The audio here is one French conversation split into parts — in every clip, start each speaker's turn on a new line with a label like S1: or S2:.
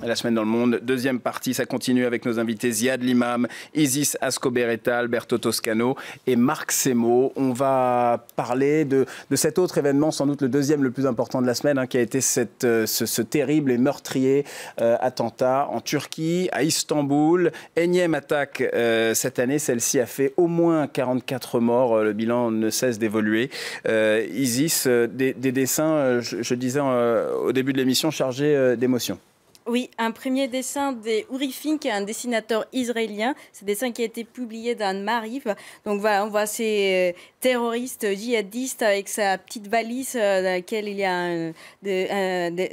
S1: La semaine dans le monde, deuxième partie, ça continue avec nos invités Ziad Limam, Isis Ascoberetta, Alberto Toscano et Marc Semo. On va parler de cet autre événement, sans doute le deuxième le plus important de la semaine, qui a été ce terrible et meurtrier attentat en Turquie, à Istanbul. Énième attaque cette année, celle-ci a fait au moins 44 morts. Le bilan ne cesse d'évoluer. Isis, des dessins, je disais au début de l'émission, chargés d'émotions.
S2: Oui, un premier dessin d'Uri Fink, un dessinateur israélien. Ce dessin qui a été publié dans Maariv. Donc voilà, on voit ces terroristes djihadistes avec sa petite valise dans laquelle il y a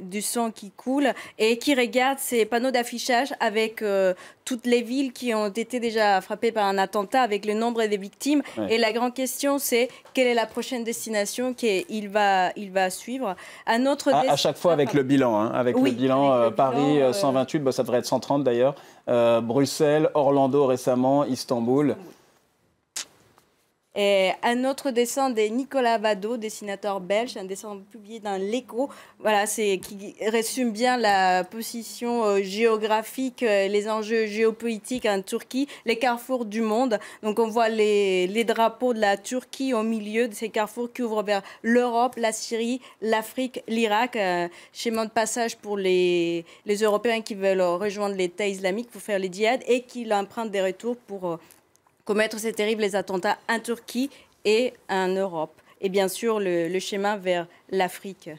S2: du sang qui coule et qui regarde ces panneaux d'affichage avec toutes les villes qui ont été déjà frappées par un attentat, avec le nombre des victimes. Ouais. Et la grande question, c'est quelle est la prochaine destination qu'il va suivre.
S1: À chaque fois avec le bilan, avec le bilan Paris. 128, ça devrait être 130 d'ailleurs. Bruxelles, Orlando récemment, Istanbul.
S2: Et un autre dessin de Nicolas Vado, dessinateur belge, un dessin publié dans l'Echo, voilà, qui résume bien la position géographique, les enjeux géopolitiques en Turquie, les carrefours du monde. Donc on voit les drapeaux de la Turquie au milieu de ces carrefours qui ouvrent vers l'Europe, la Syrie, l'Afrique, l'Irak. Schéma de passage pour les Européens qui veulent rejoindre l'État islamique pour faire les djihad et qui l'empruntent des retours pour commettre ces terribles attentats en Turquie et en Europe. Et bien sûr, le schéma vers l'Afrique.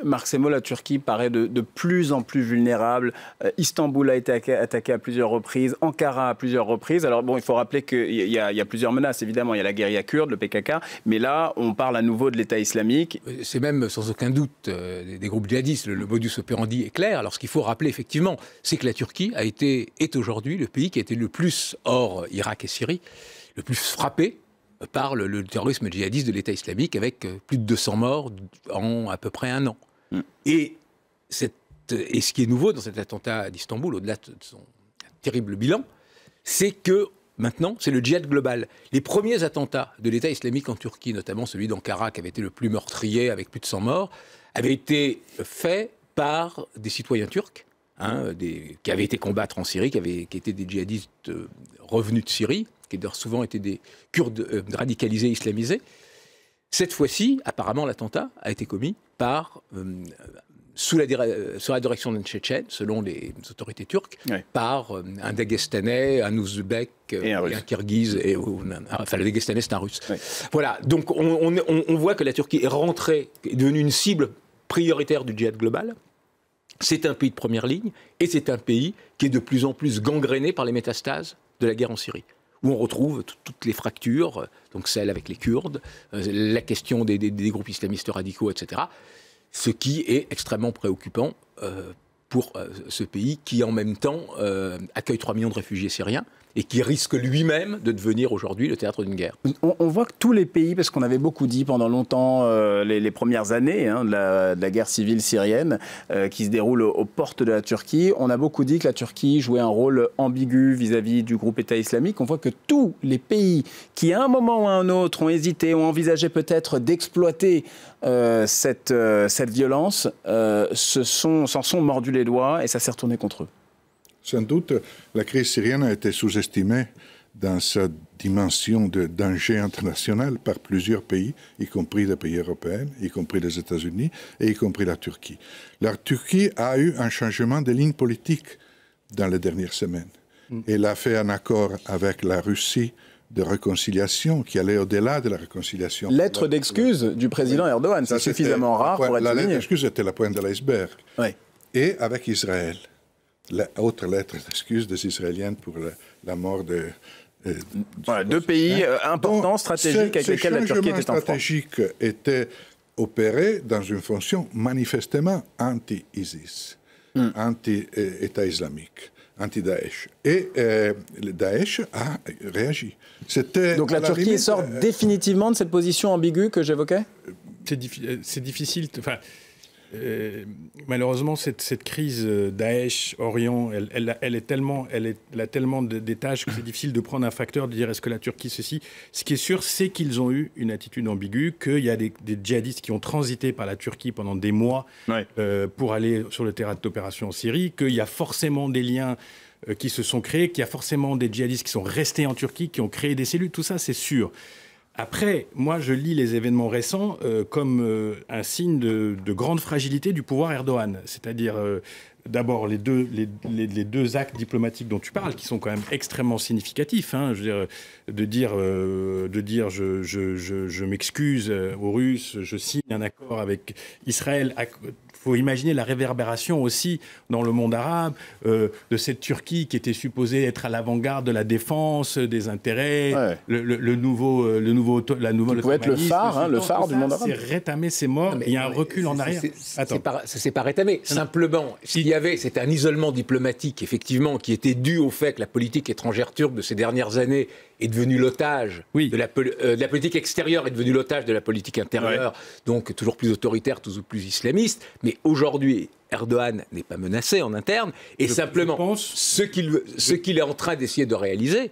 S1: Marc Semo, la Turquie paraît de plus en plus vulnérable. Istanbul a été attaqué à plusieurs reprises, Ankara à plusieurs reprises. Alors bon, il faut rappeler qu'il y a plusieurs menaces, évidemment. Il y a la guérilla kurde, le PKK, mais là, on parle à nouveau de l'État islamique.
S3: C'est même sans aucun doute des groupes djihadistes. Le modus operandi est clair. Alors ce qu'il faut rappeler, effectivement, c'est que la Turquie est aujourd'hui le pays qui a été le plus, hors Irak et Syrie, le plus frappé par le terrorisme djihadiste de l'État islamique, avec plus de 200 morts en à peu près un an. Et ce qui est nouveau dans cet attentat d'Istanbul, au-delà de son terrible bilan, c'est que maintenant, c'est le djihad global. Les premiers attentats de l'État islamique en Turquie, notamment celui d'Ankara, qui avait été le plus meurtrier, avec plus de 100 morts, avaient été faits par des citoyens turcs, qui avaient été combattre en Syrie, qui étaient des djihadistes revenus de Syrie, qui souvent étaient des Kurdes radicalisés, islamisés. Cette fois-ci, apparemment, l'attentat a été commis sous la direction d'un Tchétchène, selon les autorités turques, par un Dagestanais, un Ouzbek et un Kirghiz. Enfin, le Dagestanais, c'est un Russe. Oui. Voilà, donc on voit que la Turquie est devenue une cible prioritaire du djihad global. C'est un pays de première ligne, et c'est un pays qui est de plus en plus gangréné par les métastases de la guerre en Syrie, où on retrouve toutes les fractures, donc celles avec les Kurdes, la question des groupes islamistes radicaux, etc. Ce qui est extrêmement préoccupant pour ce pays qui, en même temps, accueille 3 millions de réfugiés syriens et qui risque lui-même de devenir aujourd'hui le théâtre d'une guerre.
S1: On voit que tous les pays, parce qu'on avait beaucoup dit pendant longtemps, les premières années de la guerre civile syrienne qui se déroule aux portes de la Turquie, on a beaucoup dit que la Turquie jouait un rôle ambigu vis-à-vis du groupe État islamique. On voit que tous les pays qui, à un moment ou à un autre, ont hésité, ont envisagé peut-être d'exploiter cette violence, s'en sont mordus les doigts et ça s'est retourné contre eux.
S4: Sans doute, la crise syrienne a été sous-estimée dans sa dimension de danger international par plusieurs pays, y compris des pays européens, y compris les États-Unis et y compris la Turquie. La Turquie a eu un changement de ligne politique dans les dernières semaines. Elle a fait un accord avec la Russie de réconciliation qui allait au-delà de la réconciliation.
S1: Lettre d'excuse du président Erdogan, c'est suffisamment rare pour être
S4: La
S1: souligné.
S4: lettre d'excuse était la pointe de l'iceberg.
S1: Oui.
S4: Et avec Israël. Autre lettre d'excuse des Israéliens pour la mort de...
S1: Voilà, deux pays importants, stratégiques, avec lesquels la Turquie était en France.
S4: Ces changements stratégiques étaient opérés dans une fonction manifestement anti-ISIS, anti-État islamique, anti-Daesh. Et le Daesh a réagi.
S1: Donc la Turquie sort définitivement de cette position ambiguë que j'évoquais ?
S5: C'est difficile... Enfin, Malheureusement, cette crise Daesh-Orient, elle a tellement d'étages que c'est difficile de prendre un facteur, de dire est-ce que la Turquie, ceci. Ce qui est sûr, c'est qu'ils ont eu une attitude ambiguë, qu'il y a des djihadistes qui ont transité par la Turquie pendant des mois pour aller sur le terrain d'opération en Syrie, qu'il y a forcément des liens qui se sont créés, qu'il y a forcément des djihadistes qui sont restés en Turquie, qui ont créé des cellules, tout ça, c'est sûr. Après, moi, je lis les événements récents comme un signe de grande fragilité du pouvoir Erdogan. C'est-à-dire, d'abord, les deux actes diplomatiques dont tu parles, qui sont quand même extrêmement significatifs. Hein, je veux dire, de dire je m'excuse aux Russes, je signe un accord avec Israël. Il faut imaginer la réverbération aussi dans le monde arabe de cette Turquie qui était supposée être à l'avant-garde de la défense, des intérêts, la nouvelle.
S1: Qui pouvait être le phare, le phare du monde arabe.
S5: C'est rétamé, c'est mort. Il y a un recul en arrière.
S3: C'est pas rétamé. Simplement, c'était un isolement diplomatique, effectivement, qui était dû au fait que la politique étrangère turque de ces dernières années est devenue l'otage de la politique extérieure, est devenue l'otage de la politique intérieure, donc toujours plus autoritaire, toujours plus islamiste. Mais aujourd'hui, Erdogan n'est pas menacé en interne, et ce qu'il est en train d'essayer de réaliser,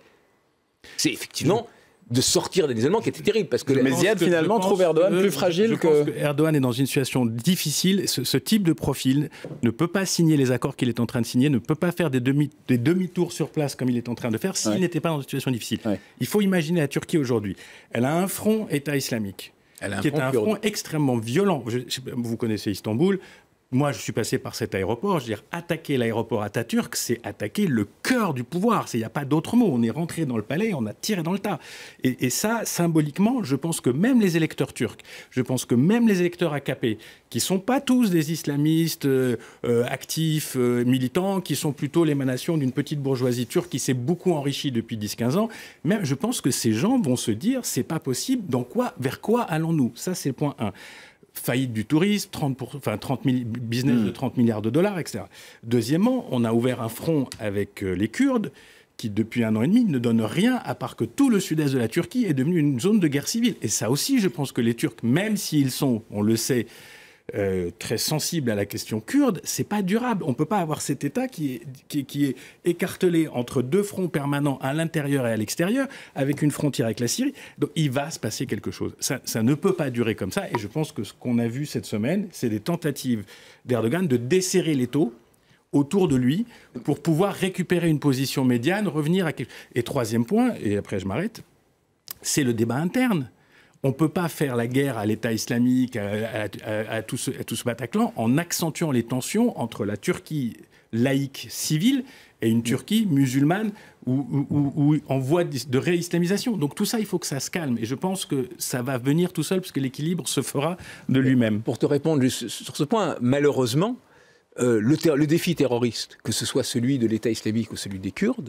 S3: c'est effectivement de sortir d'un isolement qui était terrible. Parce que
S1: mais Ziad, finalement, trouve Erdogan plus fragile que...
S5: Je pense que Erdogan est dans une situation difficile. Ce type de profil ne peut pas signer les accords qu'il est en train de signer, ne peut pas faire des demi-tours sur place comme il est en train de faire s'il n'était pas dans une situation difficile. Il faut imaginer la Turquie aujourd'hui. Elle a un front État islamique, qui est un front extrêmement violent. Vous connaissez Istanbul. Moi, je suis passé par cet aéroport. Je veux dire, attaquer l'aéroport Atatürk, c'est attaquer le cœur du pouvoir. Il n'y a pas d'autre mot. On est rentré dans le palais, on a tiré dans le tas. Et ça, symboliquement, je pense que même les électeurs turcs, je pense que même les électeurs AKP, qui ne sont pas tous des islamistes actifs, militants, qui sont plutôt l'émanation d'une petite bourgeoisie turque qui s'est beaucoup enrichie depuis 10-15 ans, même je pense que ces gens vont se dire, c'est pas possible, vers quoi allons-nous? Ça, c'est le point 1. Faillite du tourisme, business de 30 milliards de dollars, etc. Deuxièmement, on a ouvert un front avec les Kurdes qui, depuis 1 an et demi, ne donnent rien à part que tout le sud-est de la Turquie est devenu une zone de guerre civile. Et ça aussi, je pense que les Turcs, même s'ils sont, on le sait, très sensibles à la question kurde, c'est pas durable. On ne peut pas avoir cet État qui est écartelé entre deux fronts permanents à l'intérieur et à l'extérieur, avec une frontière avec la Syrie. Donc il va se passer quelque chose. Ça ne peut pas durer comme ça. Et je pense que ce qu'on a vu cette semaine, c'est des tentatives d'Erdogan de desserrer l'étau autour de lui pour pouvoir récupérer une position médiane, revenir à quelque chose. Et troisième point, et après je m'arrête, c'est le débat interne. On ne peut pas faire la guerre à l'État islamique, à tout ce Bataclan, en accentuant les tensions entre la Turquie laïque civile et une Turquie musulmane ou en voie de réislamisation. Donc tout ça, il faut que ça se calme. Et je pense que ça va venir tout seul, parce que l'équilibre se fera de lui-même.
S3: Pour te répondre sur ce point, malheureusement, le défi terroriste, que ce soit celui de l'État islamique ou celui des Kurdes,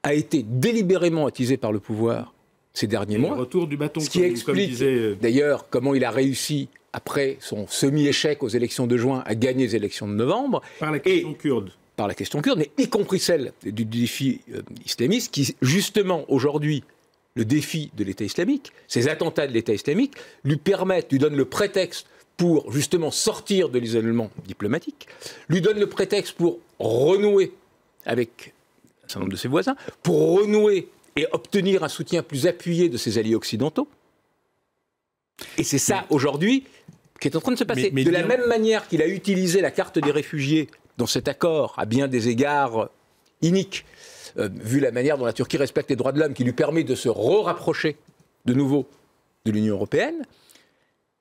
S3: a été délibérément attisé par le pouvoir ces derniers mois.
S5: Le retour du bâton,
S3: ce qui explique d'ailleurs comment il a réussi, après son semi-échec aux élections de juin, à gagner les élections de novembre.
S5: Par la question kurde.
S3: Par la question kurde, mais y compris celle du défi islamiste, qui justement aujourd'hui, le défi de l'État islamique, ces attentats de l'État islamique, lui donnent le prétexte pour justement sortir de l'isolement diplomatique, lui donne le prétexte pour renouer avec un certain nombre de ses voisins, pour renouer et obtenir un soutien plus appuyé de ses alliés occidentaux. Et c'est ça, aujourd'hui, qui est en train de se passer. De la même manière qu'il a utilisé la carte des réfugiés dans cet accord, à bien des égards iniques, vu la manière dont la Turquie respecte les droits de l'homme, qui lui permet de se rapprocher de nouveau de l'Union européenne,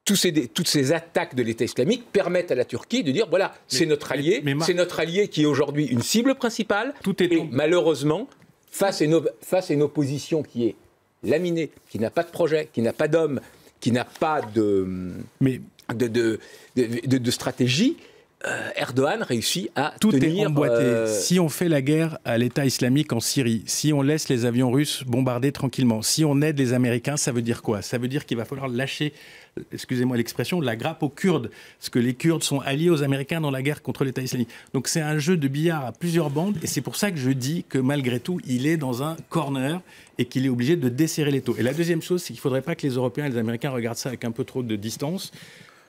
S3: toutes ces attaques de l'État islamique permettent à la Turquie de dire, voilà, c'est notre allié, c'est notre allié qui est aujourd'hui une cible principale, et malheureusement, face à une opposition qui est laminée, qui n'a pas de projet, qui n'a pas d'hommes, qui n'a pas de stratégie, Erdogan réussit à
S5: tout
S3: tenir...
S5: est emboîté. Si on fait la guerre à l'État islamique en Syrie, si on laisse les avions russes bombarder tranquillement, si on aide les Américains, ça veut dire quoi? Ça veut dire qu'il va falloir lâcher, excusez-moi l'expression, la grappe aux Kurdes, parce que les Kurdes sont alliés aux Américains dans la guerre contre l'État islamique. Donc c'est un jeu de billard à plusieurs bandes, et c'est pour ça que je dis que malgré tout, il est dans un corner et qu'il est obligé de desserrer l'étau. Et la deuxième chose, c'est qu'il ne faudrait pas que les Européens et les Américains regardent ça avec un peu trop de distance.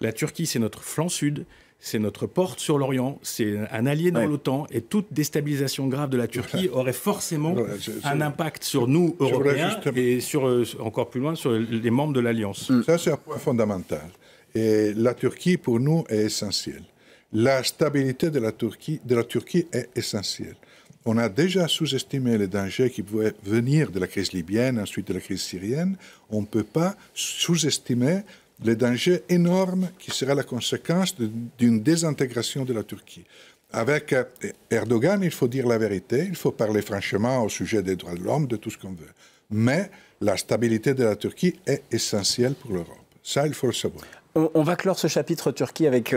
S5: La Turquie, c'est notre flanc sud, c'est notre porte sur l'Orient, c'est un allié dans l'OTAN, et toute déstabilisation grave de la Turquie aurait forcément un impact sur nous, Européens, et encore plus loin, sur les membres de l'Alliance.
S4: Ça, c'est un point fondamental. Et la Turquie, pour nous, est essentielle. La stabilité de la Turquie est essentielle. On a déjà sous-estimé les dangers qui pouvaient venir de la crise libyenne, ensuite de la crise syrienne. On ne peut pas sous-estimer les dangers énormes qui seraient la conséquence d'une désintégration de la Turquie. Avec Erdogan, il faut dire la vérité, il faut parler franchement au sujet des droits de l'homme, de tout ce qu'on veut. Mais la stabilité de la Turquie est essentielle pour l'Europe. Ça, il faut le savoir.
S1: On va clore ce chapitre Turquie avec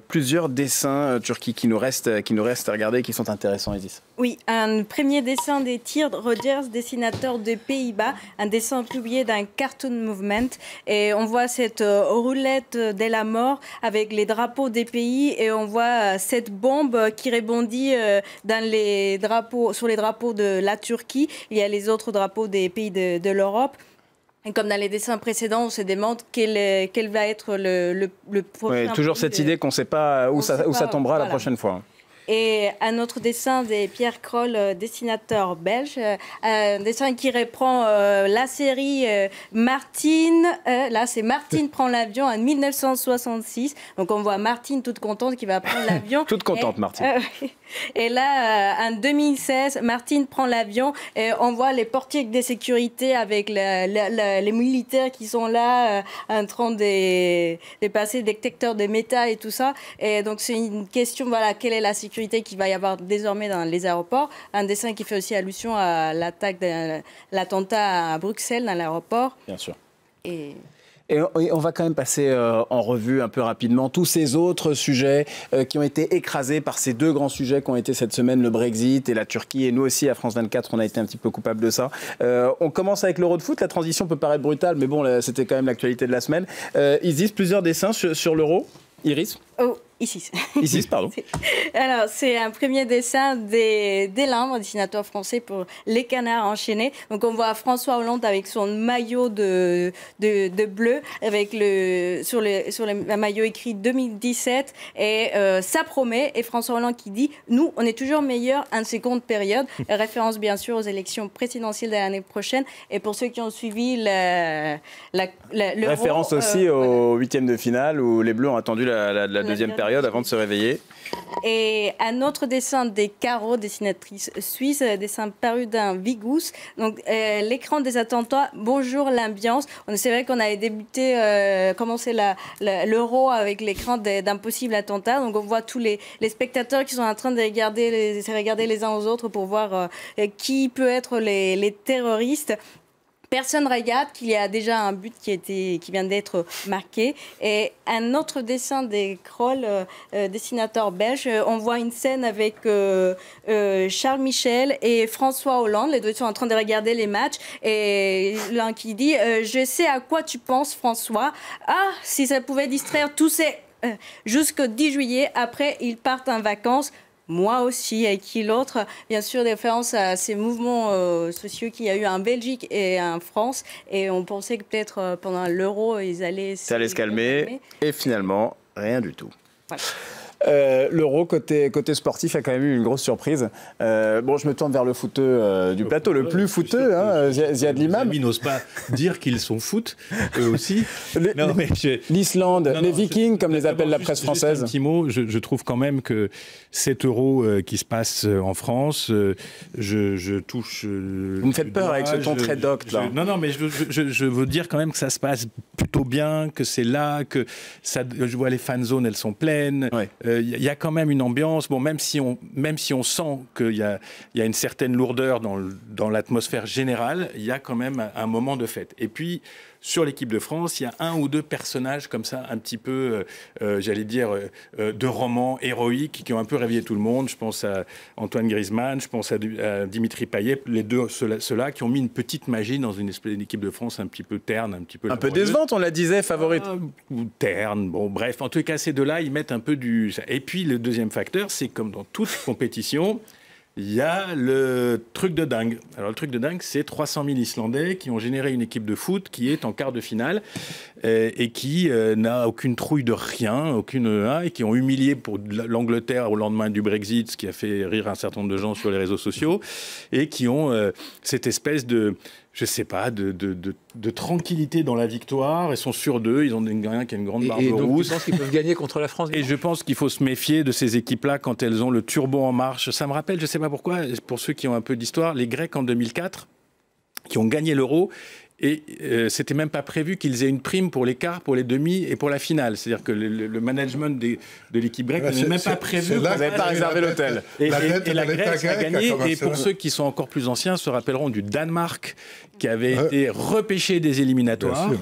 S1: plusieurs dessins Turquie qui nous restent à regarder et qui sont intéressants, Isis.
S2: Oui, un premier dessin des Tjeerd Rogers, dessinateur des Pays-Bas, un dessin publié d'un Cartoon Movement. Et on voit cette roulette de la mort avec les drapeaux des pays et on voit cette bombe qui rebondit sur les drapeaux de la Turquie. Il y a les autres drapeaux des pays de l'Europe. Et comme dans les dessins précédents, on se demande quel va être le prochain.
S1: Oui, toujours cette idée qu'on ne sait pas où ça tombera la prochaine fois.
S2: Et un autre dessin de Pierre Kroll, dessinateur belge, un dessin qui reprend la série Martine. Là, c'est Martine prend l'avion en 1966. Donc, on voit Martine toute contente qui va prendre l'avion.
S1: Toute contente, Martine.
S2: Et là, en 2016, Martine prend l'avion et on voit les portiers de sécurité avec les militaires qui sont là en train de passer des détecteurs de métal et tout ça. Et donc, c'est une question, voilà, quelle est la sécurité qu'il va y avoir désormais dans les aéroports. Un dessin qui fait aussi allusion à l'attentat à Bruxelles, dans l'aéroport.
S1: Bien sûr. Et on va quand même passer en revue un peu rapidement tous ces autres sujets qui ont été écrasés par ces deux grands sujets qui ont été cette semaine, le Brexit et la Turquie. Et nous aussi, à France 24, on a été un petit peu coupables de ça. On commence avec l'Euro de foot. La transition peut paraître brutale, mais bon, c'était quand même l'actualité de la semaine. Isis, plusieurs dessins sur l'Euro. Iris ?
S2: Oh, Isis.
S1: Isis, pardon.
S2: Alors, c'est un premier dessin d'Elain, un dessinateur français pour Les Canards enchaînés. Donc, on voit François Hollande avec son maillot de bleu, avec sur le maillot écrit 2017. Et ça promet. Et François Hollande qui dit « Nous, on est toujours meilleurs en seconde période ». Référence, bien sûr, aux élections présidentielles de l'année prochaine. Et pour ceux qui ont suivi le
S1: référence aussi au huitième de finale où les Bleus ont attendu la deuxième période avant de se réveiller.
S2: Et un autre dessin des Caro, dessinatrice suisse, dessin paru d'un Vigous. Donc l'écran des attentats, bonjour l'ambiance. C'est vrai qu'on avait commencé l'Euro avec l'écran d'un possible attentat. Donc on voit tous les spectateurs qui sont en train de regarder les uns aux autres pour voir qui peut être les terroristes. Personne regarde qu'il y a déjà un but qui vient d'être marqué. Et un autre dessin des Kroll, dessinateur belge, on voit une scène avec Charles Michel et François Hollande. Les deux sont en train de regarder les matchs. Et l'un qui dit « Je sais à quoi tu penses, François. Ah, si ça pouvait distraire tous ces... jusqu'au 10 juillet. Après, ils partent en vacances. » Moi aussi, et qui l'autre, bien sûr, référence à ces mouvements sociaux qu'il y a eu en Belgique et en France. Et on pensait que peut-être pendant l'Euro, ils allaient...
S1: Ça allait se calmer. Et finalement, rien du tout.
S2: Voilà.
S1: L'Euro, côté sportif, a quand même eu une grosse surprise. Bon, je me tourne vers le footeux du plateau, le plus footeux, Ziad Limam.
S5: Ils n'osent pas dire qu'ils sont foot, eux aussi.
S1: L'Islande, les Vikings, comme les appelle la presse française.
S5: Juste un petit mot, je trouve quand même que cet Euro qui se passe en France, je touche...
S1: Vous me faites peur avec ce ton très docte, là.
S5: Non, mais je veux dire quand même que ça se passe plutôt bien, que c'est là, que je vois les fan zones, elles sont pleines. Ouais. Il y a quand même une ambiance, bon, même si on sent qu'il y a une certaine lourdeur dans l'atmosphère générale, il y a quand même un moment de fête. Et puis, sur l'équipe de France, il y a un ou deux personnages comme ça, un petit peu, j'allais dire, de romans héroïques qui ont un peu réveillé tout le monde. Je pense à Antoine Griezmann, je pense à Dimitri Payet, les deux, ceux-là qui ont mis une petite magie dans une espèce d'équipe de France un petit peu terne, un petit peu...
S1: Un peu décevante, on la disait, favorite.
S5: Ou terne, bon, bref. En tout cas, ces deux-là, ils mettent un peu du... Et puis, le deuxième facteur, c'est comme dans toute compétition... il y a le truc de dingue. Alors le truc de dingue, c'est 300 000 Islandais qui ont généré une équipe de foot qui est en quart de finale et qui n'a aucune trouille de rien, et qui ont humilié pour l'Angleterre au lendemain du Brexit, ce qui a fait rire un certain nombre de gens sur les réseaux sociaux, et qui ont cette espèce de... je sais pas, de tranquillité dans la victoire. Ils sont sûrs d'eux. Ils ont un qui a une grande barbe rousse.
S3: Je pense qu'ils peuvent gagner contre la France.
S5: Et je pense qu'il faut se méfier de ces équipes-là quand elles ont le turbo en marche. Ça me rappelle, je sais pas pourquoi, pour ceux qui ont un peu d'histoire, les Grecs en 2004, qui ont gagné l'Euro. Et c'était même pas prévu qu'ils aient une prime pour les quarts, pour les demi et pour la finale. C'est-à-dire que le management de l'équipe grecque n'avait même pas prévu.
S1: Vous n'avez pas réservé l'hôtel.
S5: Et la Grèce a gagné. Et pour ceux qui sont encore plus anciens, se rappelleront du Danemark qui avait été repêché des éliminatoires.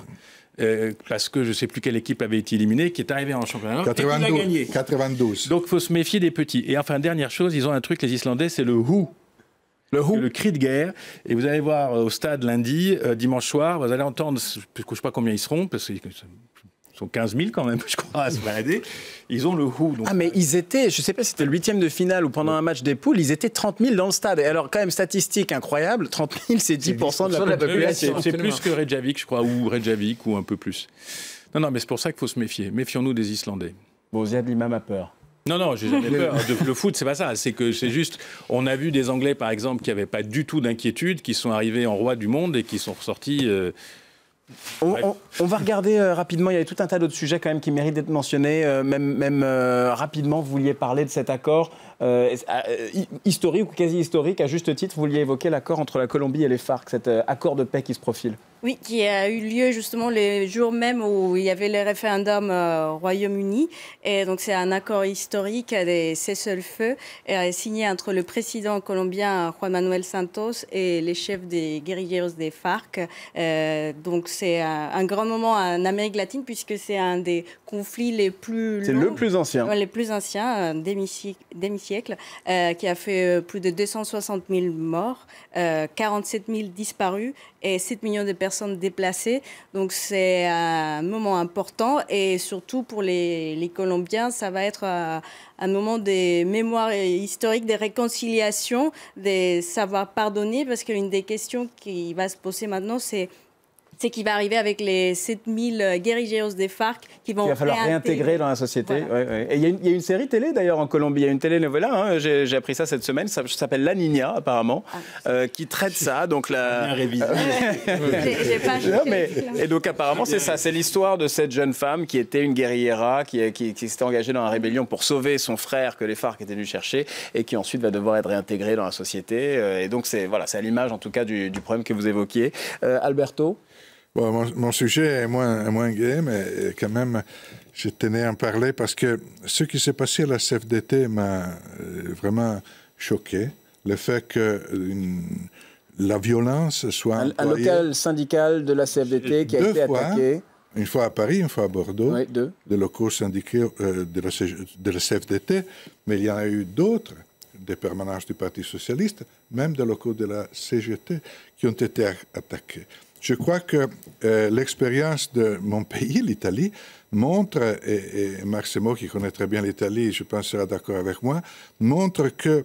S5: Parce que je ne sais plus quelle équipe avait été éliminée, qui est arrivée en championnat et qui a gagné.
S4: 92.
S5: Donc il faut se méfier des petits. Et enfin, dernière chose, ils ont un truc, les Islandais, c'est le who. Le cri de guerre. Et vous allez voir au stade lundi, dimanche soir, vous allez entendre, je ne sais pas combien ils seront, parce qu'ils sont 15 000 quand même, je crois, à se balader. Ils ont le who. Donc...
S1: Ah, mais ils étaient, je ne sais pas si c'était le 8e de finale ou pendant un match des poules, ils étaient 30 000 dans le stade. Et alors, quand même, statistique incroyable, 30 000, c'est 10% de la population.
S5: C'est plus que Reykjavik, je crois, ou Reykjavik, ou un peu plus. Non, mais c'est pour ça qu'il faut se méfier. Méfions-nous des Islandais.
S1: Bon, Ziad Limam a peur.
S5: Non, j'ai jamais peur. Le foot, c'est pas ça. C'est que c'est juste, on a vu des Anglais, par exemple, qui n'avaient pas du tout d'inquiétude, qui sont arrivés en roi du monde et qui sont ressortis.
S1: On va regarder rapidement. Il y avait tout un tas d'autres sujets quand même qui méritent d'être mentionnés. Même rapidement, vous vouliez parler de cet accord historique ou quasi historique. À juste titre, vous vouliez évoquer l'accord entre la Colombie et les FARC, cet accord de paix qui se profile.
S2: Oui, qui a eu lieu justement les jours même où il y avait le référendum au Royaume-Uni. Et donc c'est un accord historique des cessez-le-feu signé entre le président colombien Juan Manuel Santos et les chefs des guérilleros des FARC. Donc c'est un grand moment en Amérique latine puisque c'est un des conflits les plus longs.
S1: C'est le plus ancien.
S2: Les plus anciens, demi-siècle, qui a fait plus de 260 000 morts, 47 000 disparus et 7 millions de personnes déplacées. Donc c'est un moment important et surtout pour les Colombiens, ça va être un moment des mémoires historiques, des réconciliations, des savoir pardonner parce qu'une des questions qui va se poser maintenant, c'est qu'il va arriver avec les 7000 guérilleros des FARC qui vont...
S1: Il va falloir réintégrer dans la société.
S2: Voilà.
S1: Ouais. Et il y a une série télé d'ailleurs en Colombie, il y a une telenovela, hein, j'ai appris ça cette semaine, ça s'appelle La Niña apparemment, qui traite ça. Donc la...
S2: J'ai pas
S1: et donc apparemment c'est ça, c'est l'histoire de cette jeune femme qui était une guérillera, qui s'était engagée dans la rébellion pour sauver son frère que les FARC étaient venus chercher et qui ensuite va devoir être réintégrée dans la société. Et donc c'est à l'image en tout cas du problème que vous évoquiez. Alberto?
S4: Bon, mon sujet est moins gai, mais quand même, je tenais à en parler parce que ce qui s'est passé à la CFDT m'a vraiment choqué. Le fait que la violence soit
S1: un local syndical de la CFDT qui a été attaqué.
S4: Une fois à Paris, une fois à Bordeaux,
S1: oui,
S4: des locaux syndiqués de la CFDT, mais il y en a eu d'autres, des permanences du Parti socialiste, même des locaux de la CGT qui ont été attaqués. Je crois que l'expérience de mon pays, l'Italie, montre, et Maximo, qui connaît très bien l'Italie, je pense sera d'accord avec moi, montre que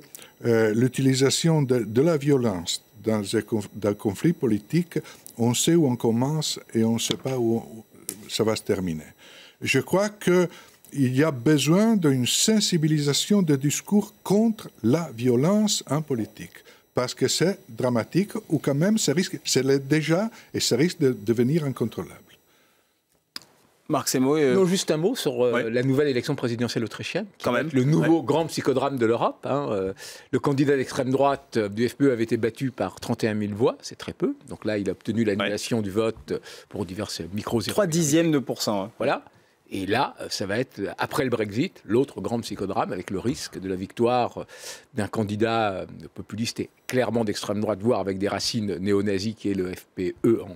S4: l'utilisation de la violence dans un conflit politique, on sait où on commence et on ne sait pas où ça va se terminer. Je crois qu'il y a besoin d'une sensibilisation de discours contre la violence en politique. Parce que c'est dramatique, ou quand même, c'est déjà, et ça risque de devenir incontrôlable.
S1: Marc Semo.
S3: Non, juste un mot sur la nouvelle élection présidentielle autrichienne, qui est le nouveau grand psychodrame de l'Europe. Le candidat d'extrême droite du FPE avait été battu par 31 000 voix, c'est très peu. Donc là, il a obtenu l'annulation du vote pour diverses micro-0.
S1: 0,3%.
S3: Voilà. Et là, ça va être, après le Brexit, l'autre grand psychodrame, avec le risque de la victoire d'un candidat populiste et clairement d'extrême droite, voire avec des racines néo-nazis, qui est le FPE en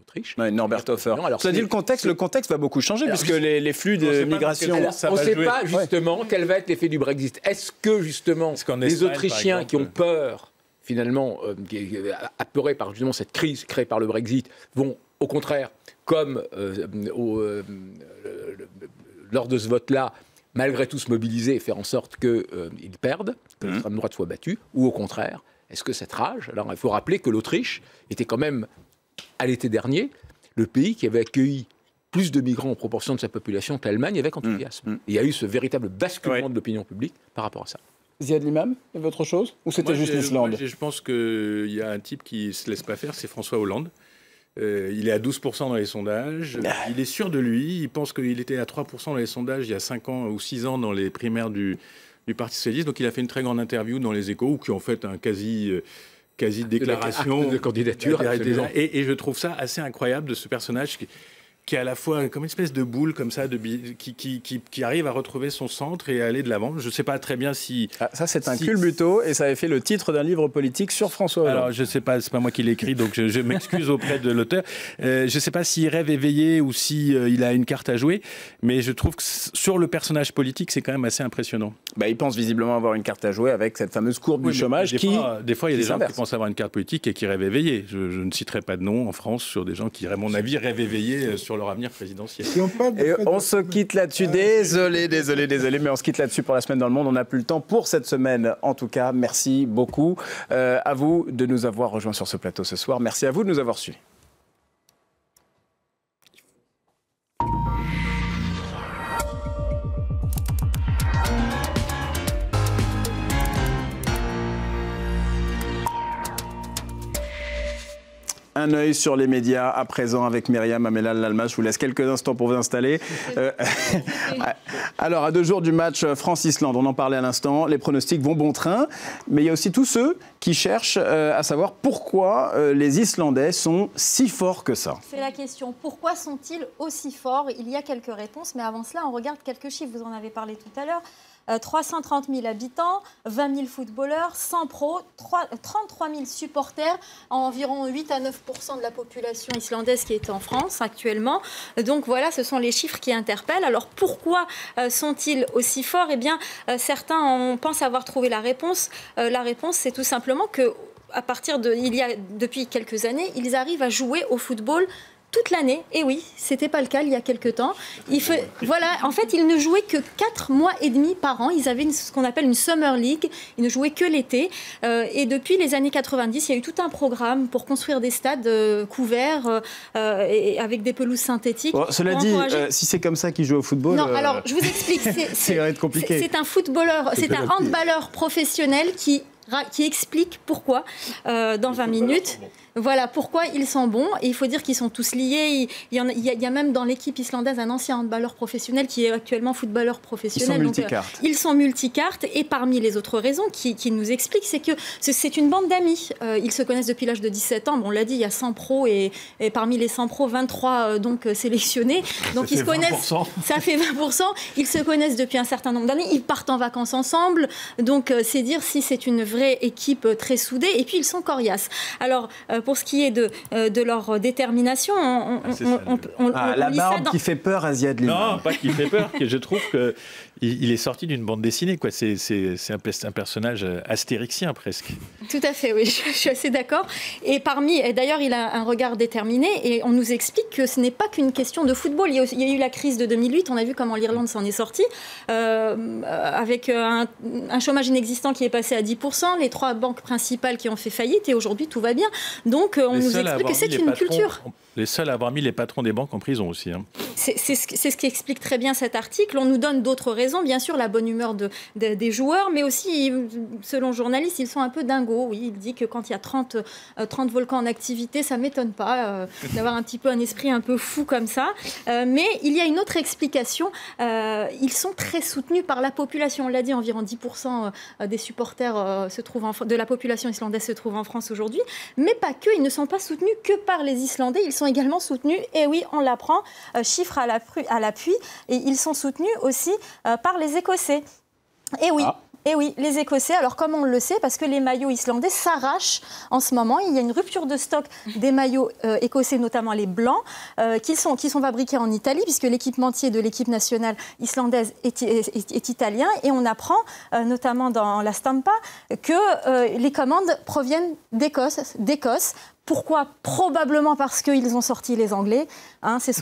S3: Autriche.
S1: Norbert Hofer. Ça dit le contexte va beaucoup changer, puisque les flux de migration...
S3: On ne sait pas justement quel va être l'effet du Brexit. Est-ce que justement les Autrichiens qui ont peur, finalement, apeurés par justement cette crise créée par le Brexit, vont au contraire, comme lors de ce vote-là, malgré tout se mobiliser et faire en sorte qu'ils perdent, que l'extrême droite soit battue, ou au contraire, est-ce que cette rage... Alors il faut rappeler que l'Autriche était quand même, à l'été dernier, le pays qui avait accueilli plus de migrants en proportion de sa population qu'Allemagne avec enthousiasme. Il y a eu ce véritable basculement de l'opinion publique par rapport à ça.
S1: Ziad Limam, il y avait autre chose? Ou c'était juste l'Islande?
S5: Je pense qu'il y a un type qui ne se laisse pas faire, c'est François Hollande. Il est à 12% dans les sondages. Il est sûr de lui. Il pense qu'il était à 3% dans les sondages il y a 5 ans ou 6 ans dans les primaires du Parti socialiste. Donc il a fait une très grande interview dans les Échos, où qui ont fait un quasi déclaration
S3: de candidature.
S5: Et je trouve ça assez incroyable de ce personnage qui est à la fois comme une espèce de boule comme ça, qui arrive à retrouver son centre et à aller de l'avant. Je ne sais pas très bien si...
S1: ça, c'est un culbuto, et ça avait fait le titre d'un livre politique sur François Hollande.
S5: Alors, je ne sais pas, c'est pas moi qui l'ai écrit, donc je m'excuse auprès de l'auteur. Je ne sais pas s'il rêve éveillé ou s'il a une carte à jouer, mais je trouve que sur le personnage politique, c'est quand même assez impressionnant.
S1: Il pense visiblement avoir une carte à jouer avec cette fameuse courbe du chômage
S5: Des fois, il y a des gens qui pensent avoir une carte politique et qui rêvent éveillé. Je ne citerai pas de nom en France sur des gens qui, à mon avis, rêvent éveillé sur leur avenir présidentiel.
S1: Et on se quitte là-dessus. Désolé, mais on se quitte là-dessus pour la semaine dans le monde. On n'a plus le temps pour cette semaine. En tout cas, merci beaucoup à vous de nous avoir rejoints sur ce plateau ce soir. Merci à vous de nous avoir suivis. Un œil sur les médias à présent avec Myriam Amellal-Lalmas. Je vous laisse quelques instants pour vous installer. Alors, à 2 jours du match France-Islande, on en parlait à l'instant, les pronostics vont bon train, mais il y a aussi tous ceux qui cherchent à savoir pourquoi les Islandais sont si forts que ça.
S6: C'est la question. Pourquoi sont-ils aussi forts? Il y a quelques réponses, mais avant cela, on regarde quelques chiffres. Vous en avez parlé tout à l'heure. 330 000 habitants, 20 000 footballeurs, 100 pros, 33 000 supporters, environ 8 à 9% de la population islandaise qui est en France actuellement. Donc voilà, ce sont les chiffres qui interpellent. Alors pourquoi sont-ils aussi forts? Eh bien, certains pensent avoir trouvé la réponse. La réponse, c'est tout simplement que depuis quelques années, ils arrivent à jouer au football toute l'année. Et oui, c'était pas le cas il y a quelques temps. En fait, ils ne jouaient que 4 mois et demi par an. Ils avaient ce qu'on appelle une Summer League. Ils ne jouaient que l'été. Et depuis les années 90, il y a eu tout un programme pour construire des stades couverts et avec des pelouses synthétiques.
S1: Bon, cela dit, si c'est comme ça qu'ils jouent au football...
S6: Non, alors, je vous explique.
S1: Ça va être compliqué.
S6: C'est un footballeur, c'est un handballeur professionnel qui explique pourquoi dans 20 minutes. Voilà pourquoi ils sont bons. Et il faut dire qu'ils sont tous liés. Il y a même dans l'équipe islandaise un ancien handballeur professionnel qui est actuellement footballeur professionnel.
S1: Ils sont multicartes.
S6: Ils sont multicartes. Et parmi les autres raisons qui nous expliquent, c'est que c'est une bande d'amis. Ils se connaissent depuis l'âge de 17 ans. Bon, on l'a dit, il y a 100 pros et parmi les 100 pros, 23 sélectionnés. Donc ils se connaissent. Ça fait 20%. Ils se connaissent depuis un certain nombre d'années. Ils partent en vacances ensemble. Donc c'est dire si c'est une vraie équipe très soudée. Et puis ils sont coriaces. Alors pour ce qui est de leur détermination,
S1: la barbe qui fait peur à Ziad Limam.
S5: Non, pas qui fait peur, que je trouve qu'il est sorti d'une bande dessinée, quoi. C'est un personnage astérixien presque.
S6: Tout à fait, oui, je suis assez d'accord. Et d'ailleurs, il a un regard déterminé et on nous explique que ce n'est pas qu'une question de football. Il y a eu la crise de 2008, on a vu comment l'Irlande s'en est sortie, avec un chômage inexistant qui est passé à 10%, les 3 banques principales qui ont fait faillite et aujourd'hui tout va bien. Donc on nous explique que c'est une culture.
S5: Les seuls à avoir mis les patrons des banques en prison aussi. Hein.
S6: C'est ce qui explique très bien cet article. On nous donne d'autres raisons, bien sûr, la bonne humeur des joueurs, mais aussi, selon le journaliste, ils sont un peu dingos. Oui, il dit que quand il y a 30 volcans en activité, ça ne m'étonne pas d'avoir un petit peu un esprit un peu fou comme ça. Mais il y a une autre explication. Ils sont très soutenus par la population. On l'a dit, environ 10% des supporters de la population islandaise se trouvent en France aujourd'hui. Mais pas que, ils ne sont pas soutenus que par les Islandais. Ils sont également soutenus, et oui, on l'apprend, chiffre à l'appui, et ils sont soutenus aussi par les Écossais. Et oui. Et oui, les Écossais, alors comme on le sait, parce que les maillots islandais s'arrachent en ce moment. Il y a une rupture de stock des maillots écossais, notamment les blancs, qui sont fabriqués en Italie, puisque l'équipementier de l'équipe nationale islandaise est italien. Et on apprend, notamment dans la Stampa, que les commandes proviennent d'Écosse. Pourquoi? Probablement parce qu'ils ont sorti les Anglais. Hein, c'est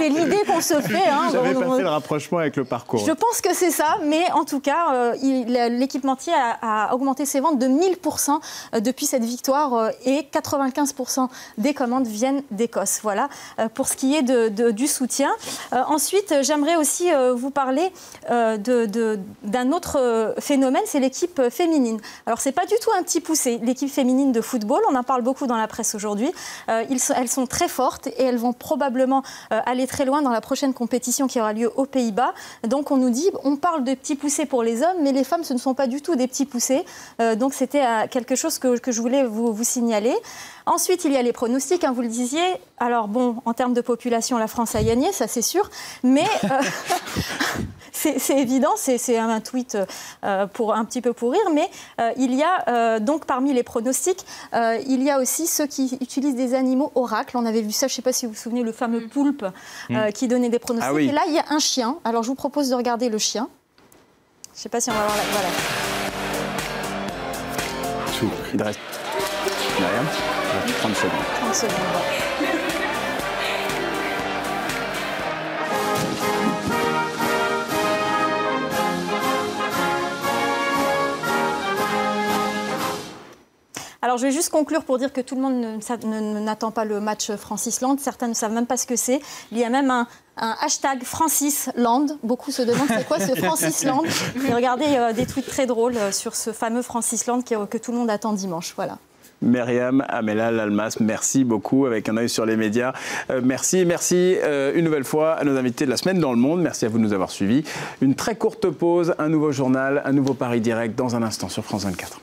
S6: l'idée qu'on se fait. Hein.
S1: J'avais pas fait le rapprochement avec le parcours.
S6: Je pense que c'est ça, mais en tout cas, l'équipementier a augmenté ses ventes de 1000% depuis cette victoire et 95% des commandes viennent d'Écosse. Voilà, pour ce qui est du soutien. Ensuite, j'aimerais aussi vous parler d'un autre phénomène, c'est l'équipe féminine. Alors, c'est pas du tout un petit poussé, l'équipe féminine de football. On en parle beaucoup dans la presse aujourd'hui. Elles sont très fortes et elles vont probablement aller très loin dans la prochaine compétition qui aura lieu aux Pays-Bas. Donc, on nous dit, on parle de petits poussés pour les hommes, mais les femmes, ce ne sont pas du tout des petits poussés. Donc, c'était quelque chose que je voulais vous signaler. Ensuite, il y a les pronostics, hein, vous le disiez. Alors bon, en termes de population, la France a gagné, ça c'est sûr. Mais c'est évident, c'est un tweet pour un petit peu pour rire. Mais il y a donc parmi les pronostics, il y a aussi ceux qui utilisent des animaux oracles. On avait vu ça, je ne sais pas si vous vous souvenez, le fameux poulpe qui donnait des pronostics. Ah oui. Et là, il y a un chien. Alors je vous propose de regarder le chien. Je ne sais pas si on va voir là. Voilà.
S1: Il reste... Myriam, 30 secondes.
S6: 30 secondes. Alors, je vais juste conclure pour dire que tout le monde n'attend pas le match France-Islande. Certains ne savent même pas ce que c'est. Il y a même un hashtag Francisland. Beaucoup se demandent c'est quoi ce Francisland. Et regardez des tweets très drôles sur ce fameux Francisland que tout le monde attend dimanche. Voilà.
S1: Myriam Hamella-Lalmas, merci beaucoup, avec un œil sur les médias. Merci une nouvelle fois à nos invités de la semaine dans le monde. Merci à vous de nous avoir suivis. Une très courte pause, un nouveau journal, un nouveau Paris Direct dans un instant sur France 24.